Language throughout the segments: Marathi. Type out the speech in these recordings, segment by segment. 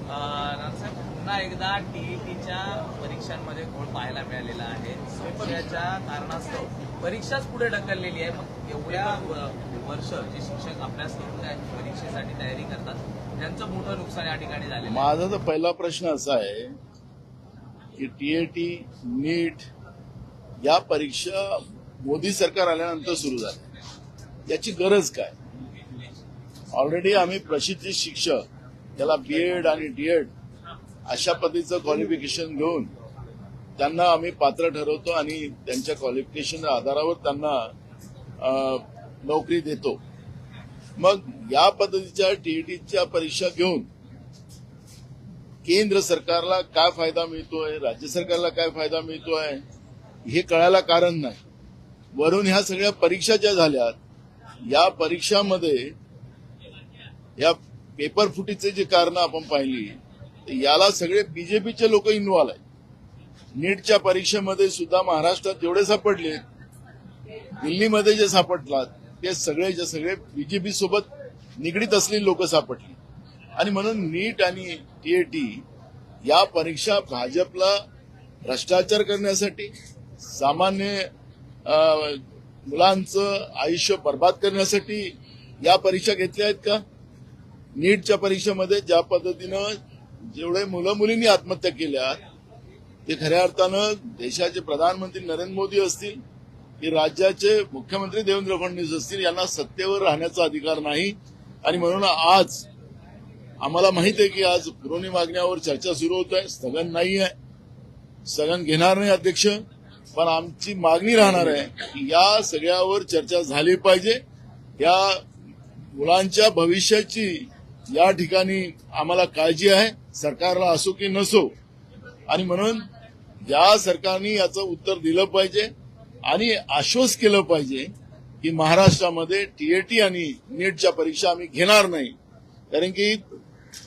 नानासाहेब, पुन्हा एकदा टीईटीच्या परीक्षांमध्ये घोळ पाहायला मिळालेला आहे. सुरक्षेच्या कारणास्तव परीक्षाच पुढे ढकललेली आहे. मग एवढ्या वर्ष जे शिक्षक अभ्यास करून त्या परीक्षेसाठी तयारी करतात त्यांचं मोठं नुकसान या ठिकाणी झालेलं आहे. माझा तर पहिला प्रश्न असा आहे की टीएटी, नीट या परीक्षा मोदी सरकार आल्यानंतर सुरू झाल्या, याची गरज काय? ऑलरेडी आम्ही प्रशिक्षित शिक्षक त्याला बीएड आणि डीएड अशा पद्धतीचं क्वालिफिकेशन घेऊन त्यांना आम्ही पात्र ठरवतो आणि त्यांच्या क्वालिफिकेशनच्या आधारावर त्यांना नोकरी देतो. मग या पद्धतीच्या टीईटीच्या परीक्षा घेऊन केंद्र सरकारला काय फायदा मिळतोय, राज्य सरकारला काय फायदा मिळतोय हे कळायला कारण नाही. वरून ह्या सगळ्या परीक्षा ज्या झाल्यात, या परीक्षामध्ये या पेपर फुटीचे जे कारण आपण पाहिली, याला सगळे बीजेपीचे लोक इन्व्हॉल्व आहेत. नीटच्या परीक्षेमध्ये सुद्धा महाराष्ट्रात जेवढे सापडले, दिल्लीमध्ये जे सापडलात ते सगळे बीजेपी सोबत निगडीत असलेली लोक सापडली. आणि म्हणून नीट आणि टीएटी या परीक्षा भाजपला भ्रष्टाचार करण्यासाठी, सामान्य मुलांचं आयुष्य बर्बाद करण्यासाठी या परीक्षा घेतल्या आहेत का? नीटच्या परीक्षेमध्ये ज्या पद्धतीनं जेवढे मुलं मुलींनी आत्महत्या केल्या, ते खऱ्या अर्थानं देशाचे प्रधानमंत्री नरेंद्र मोदी असतील की राज्याचे मुख्यमंत्री देवेंद्र फडणवीस असतील, यांना सत्तेवर राहण्याचा अधिकार नाही. आणि म्हणून आज आम्हाला माहित आहे की आज पुरवणी मागण्यावर चर्चा सुरू होत आहे. स्थगन नाही आहे, स्थगन घेणार नाही अध्यक्ष, पण आमची मागणी राहणार आहे की या सगळ्यावर चर्चा झाली पाहिजे. या मुलांच्या भविष्याची या ठिकाणी आम्हाला काळजी आहे, सरकारला असो की नसो. आणि म्हणून या सरकारने याचं उत्तर दिलं पाहिजे आणि आश्वस्त केलं पाहिजे की महाराष्ट्रामध्ये टीएटी आणि नीटच्या परीक्षा आम्ही घेणार नाही. कारण की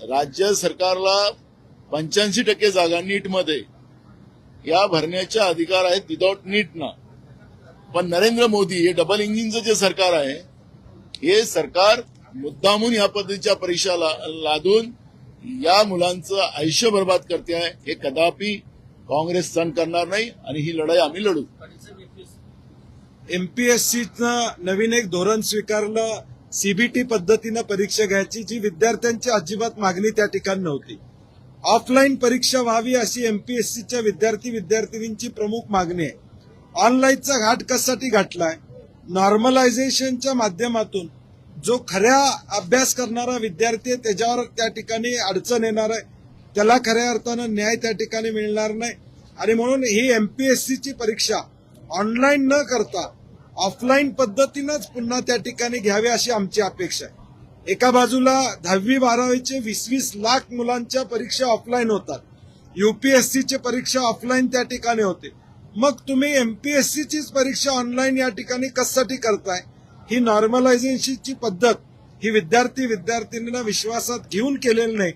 राज्य सरकारला 85% जागा नीटमध्ये या भरण्याचे अधिकार आहेत विदाऊट नीटना. पण नरेंद्र मोदी हे डबल इंजिनचं जे सरकार आहे, हे सरकार मुद्दामून या पद्धतीच्या परीक्षा लादून या मुलांचं आयुष्य बर्बाद करते आहे. हे कदापि काँग्रेस सहन करणार नाही आणि ही लढाई आम्ही लढू. एमपीएससीचं नवीन एक धोरण स्वीकारलं, सीबीटी पद्धतीनं परीक्षा घ्यायची, जी विद्यार्थ्यांची अजिबात मागणी त्या ठिकाणी नव्हती. ऑफलाईन परीक्षा व्हावी अशी एमपीएससीच्या विद्यार्थी-विद्यार्थिनींची प्रमुख मागणी आहे. ऑनलाईनचा घाट कशासाठी घातलाय? नॉर्मलायझेशनच्या माध्यमातून जो खऱ्या अभ्यास करणारा विद्यार्थी आहे त्याच्यावर त्या ठिकाणी अडचण येणार आहे, त्याला खऱ्या अर्थानं न्याय त्या ठिकाणी मिळणार नाही. आणि म्हणून ही एमपीएससीची परीक्षा ऑनलाईन न करता ऑफलाईन पद्धतीनंच पुन्हा त्या ठिकाणी घ्यावी अशी आमची अपेक्षा आहे. एका बाजूला 10वी-12वीचे 20-20 लाख मुलांच्या परीक्षा ऑफलाईन होतात, यूपीएससीची परीक्षा ऑफलाईन त्या ठिकाणी होते. मग तुम्ही एमपीएससीचीच परीक्षा ऑनलाईन या ठिकाणी कशासाठी करताय? ही नॉर्मलायझेशनची पद्धत ही विद्यार्थी-विद्यार्थिनींना विश्वासात घेऊन केलेली नाही.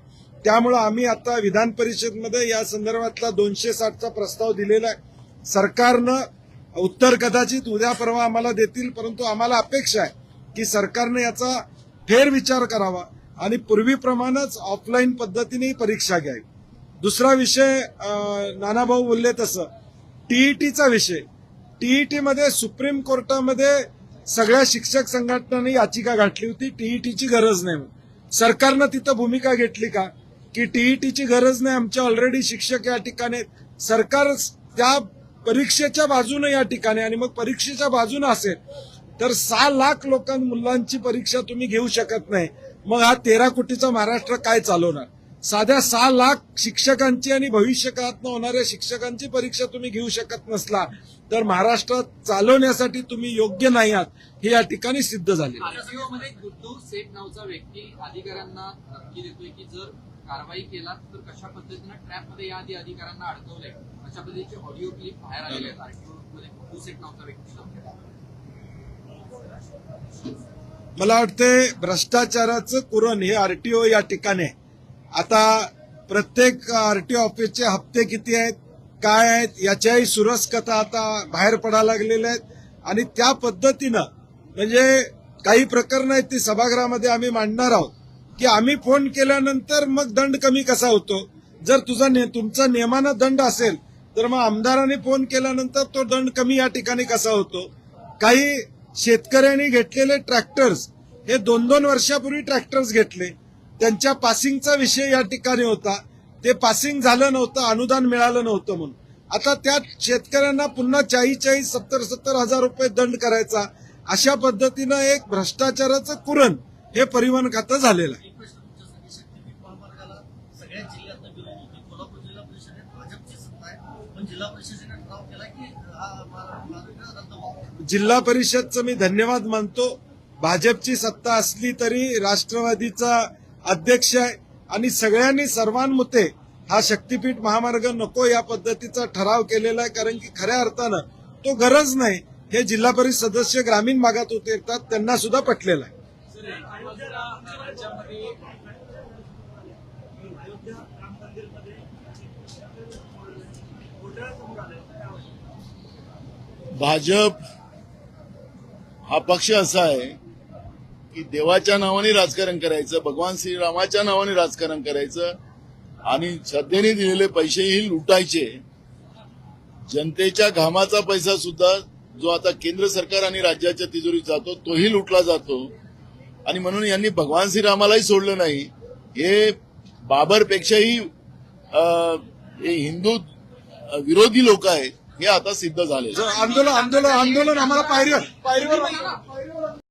त्यामुळे आम्ही आता विधान परिषदमध्ये या संदर्भातला 260चा प्रस्ताव दिलेला आहे. सरकारनं उत्तर कदाचित उद्या परवा आम्हाला देतील, परंतु आम्हाला अपेक्षा आहे की सरकारने याचा फेरविचार करावा आणि पूर्वीप्रमाणेच ऑफलाईन पद्धतीने परीक्षा घ्यावी. दुसरा विषय नानाभाऊ बोलले तसं टीईटीचा विषय. टीईटीमध्ये सुप्रीम कोर्टामध्ये सगळ्या शिक्षक संघटनांनी याचिका घातली होती, टीईटीची गरज नाही. सरकारनं तिथं भूमिका घेतली का की टीईटीची गरज नाही, आमच्या ऑलरेडी शिक्षक या ठिकाणी. सरकार त्या परीक्षेच्या बाजूने या ठिकाणी, आणि मग परीक्षेच्या बाजूने असेल तर 6 लाख मुलांची परीक्षा तुम्ही घेऊ शकत नाही. मग हा 13 कोटीचा महाराष्ट्र काय चालवणार? साध्या 6 लाख शिक्षकांची आणि भविष्यकाळात होणाऱ्या शिक्षकांची परीक्षा तुम्ही घेऊ शकत नसला तर महाराष्ट्रात चालवण्यासाठी तुम्ही योग्य नाही आहात, हे या ठिकाणी सिद्ध झाले. गुड्डू सेठ नावचा व्यक्ती अधिकाऱ्यांना धमकी देतोय की जर कारवाई केला तर कशा पद्धतीनं ट्रॅपमध्ये याआधी अधिकाऱ्यांना अडकवलंय, अशा पद्धतीचे ऑडिओ क्लिप बाहेर आलेले आहेत. आरटीओ मध्ये गुड्डू सेठ नावचा व्यक्ती. मला वाटते भ्रष्टाचाराचं कुरण हे आरटीओ या ठिकाणी आहे. आता प्रत्येक आरटीओ ऑफिसचे हप्ते किती आहेत, काय आहेत, याच्याही सुरस कथा आता बाहेर पडायला लागलेल्या आहेत. आणि त्या पद्धतीनं म्हणजे काही प्रकरणं आहेत ती सभागृहामध्ये आम्ही मांडणार आहोत. की आम्ही फोन केल्यानंतर मग दंड कमी कसा होतो. जर तुमचा नियमानं दंड असेल तर मग आमदारांनी फोन केल्यानंतर तो दंड कमी या ठिकाणी कसा होतो. काही शेतकऱ्यांनी घेतलेले ट्रॅक्टर्स हे 2-2 वर्षापूर्वी ट्रॅक्टर्स घेतले, त्यांच्या पासिंगचा विषय या ठिकाणी होता. ते पासिंग झालं नव्हतं, अनुदान मिळालं नव्हतं म्हणून आता त्या शेतकऱ्यांना पुन्हा 40-40, 70-70 हजार रुपये दंड करायचा. अशा पद्धतीनं एक भ्रष्टाचाराचं कुरण हे परिवहन खातं झालेलं आहे. एक प्रश्न तुमच्यासाठी, शक्तीपीठ महामार्गाला सगळ्याच जिल्ह्यातनं विरोध होते. कोल्हापूर जिल्हा परिषदेत भाजपची सत्ता आहे, पण जिल्हा परिषदेने ठराव केला की हा मार्ग रद्द व्हावा. जिल्हा परिषदचं मी धन्यवाद मानतो. भाजपची सत्ता असली तरी राष्ट्रवादीचा अध्यक्ष आहे आणि सगळ्यांनी सर्वानुमते हा शक्तीपीठ महामार्ग नको या पद्धतीचा ठराव केलेला आहे. कारण की खऱ्या अर्थानं तो गरज नाही हे जिल्हा परिषद सदस्य ग्रामीण भागात उतरतात त्यांना सुद्धा पटलेलं आहे. भाजप हा पक्ष असा आहे की देवाच्या नावाने राजकारण करायचं, भगवान श्रीरामाच्या नावाने राजकारण करायचं आणि श्रद्धेने दिलेले पैसेही लुटायचे. जनतेच्या घामाचा पैसा सुद्धा जो आता केंद्र सरकार आणि राज्याच्या तिजोरीत जातो तोही लुटला जातो. आणि म्हणून यांनी भगवान श्रीरामालाही सोडलं नाही. हे बाबरपेक्षाही हे हिंदू विरोधी लोक आहेत हे आता सिद्ध झाले. आंदोलन आम्हाला पायरीवर